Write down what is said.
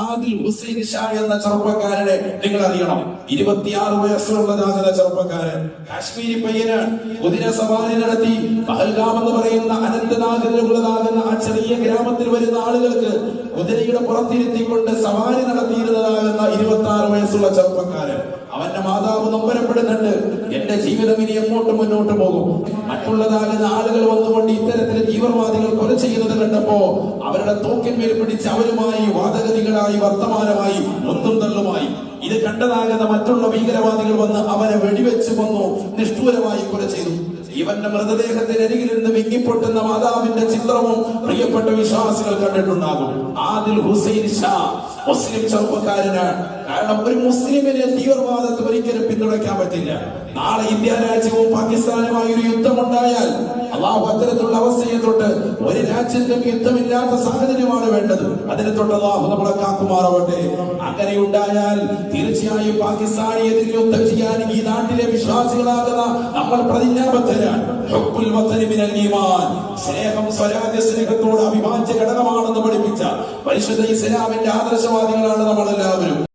ആദിൽ ഹുസൈൻ ഷാ എന്ന ചെറുപ്പക്കാരനെ നിങ്ങൾ അറിയണം. 26 വയസ്സുള്ളതാകുന്ന ചെറുപ്പക്കാരൻ, കാശ്മീരി പയ്യനാണ്. കുതിര സവാരി നടത്തി പഹൽഗാം എന്ന് പറയുന്ന അനന്തനാഗിലുള്ളതാകുന്ന ആ ചെറിയ ഗ്രാമത്തിൽ വരുന്ന ആളുകൾക്ക് കുതിരയുടെ പുറത്തിരുത്തിക്കൊണ്ട് സവാരി നടത്തിയിരുന്നതാകുന്ന 26 വയസ്സുള്ള ചെറുപ്പക്കാരൻ. അവന്റെ മാതാവ് നൊമ്പരപ്പെടുന്നുണ്ട്, എന്റെ ജീവിതം ഇനി എങ്ങോട്ട് മുന്നോട്ട് പോകും. മറ്റുള്ളതാകുന്ന ആളുകൾ വന്നുകൊണ്ട് ഇത്തരത്തിൽ തീവ്രവാദികൾ കൊല ചെയ്യുന്നത് കണ്ടപ്പോ അവരുടെ തോക്കിന്മേൽ പിടിച്ച് അവരുമായി വാദഗതികളായി വർത്തമാനമായി ഒന്നും തള്ളുമായി. ഇത് കണ്ടതാകുന്ന മറ്റുള്ള ഭീകരവാദികൾ വന്ന് അവനെ വെടിവെച്ച് കൊന്നു, നിഷ്ഠൂരമായി കൊല ചെയ്തു. ഇവന്റെ മൃതദേഹത്തിന് അരികിൽ നിന്ന് വിങ്ങിപ്പൊട്ടുന്ന മാതാവിന്റെ ചിത്രവും പ്രിയപ്പെട്ട വിശ്വാസികൾ കണ്ടിട്ടുണ്ടാകും. ആദിൽ ഹുസൈൻ ഷാ മുസ്ലിം ചെറുപ്പക്കാരനാണ്. കാരണം ഒരു മുസ്ലിമിനെ തീവ്രവാദത്തെ ഒരിക്കലും പിന്തുണയ്ക്കാൻ പറ്റില്ല. നാളെ ഇന്ത്യ രാജ്യവും പാകിസ്ഥാനുമായി ഒരു യുദ്ധമുണ്ടായാൽ അള്ളാഹു അത്തരത്തിലുള്ള അവസ്ഥയെ തൊട്ട് ഒരു രാജ്യത്തും യുദ്ധമില്ലാത്ത സാഹചര്യമാണ് വേണ്ടത്. അതിനെ തൊട്ട് അള്ളാഹു നമ്മളെ കാക്കുമാറാവട്ടെ. അങ്ങനെ ഉണ്ടായാൽ തീർച്ചയായും പാകിസ്ഥാനെ എതിരെ യുദ്ധം ചെയ്യാൻ ഈ നാട്ടിലെ വിശ്വാസികളാകുന്ന നമ്മൾ പ്രതിജ്ഞാബദ്ധരാണ്. സ്നേഹം സ്വരാജ്യ സ്നേഹത്തോട് അവിഭാജ്യ ഘടകമാണെന്ന് പഠിപ്പിച്ച പരിശുദ്ധ ഇസ്ലാമിന്റെ ആദർശവാദികളാണ് നമ്മളെല്ലാവരും.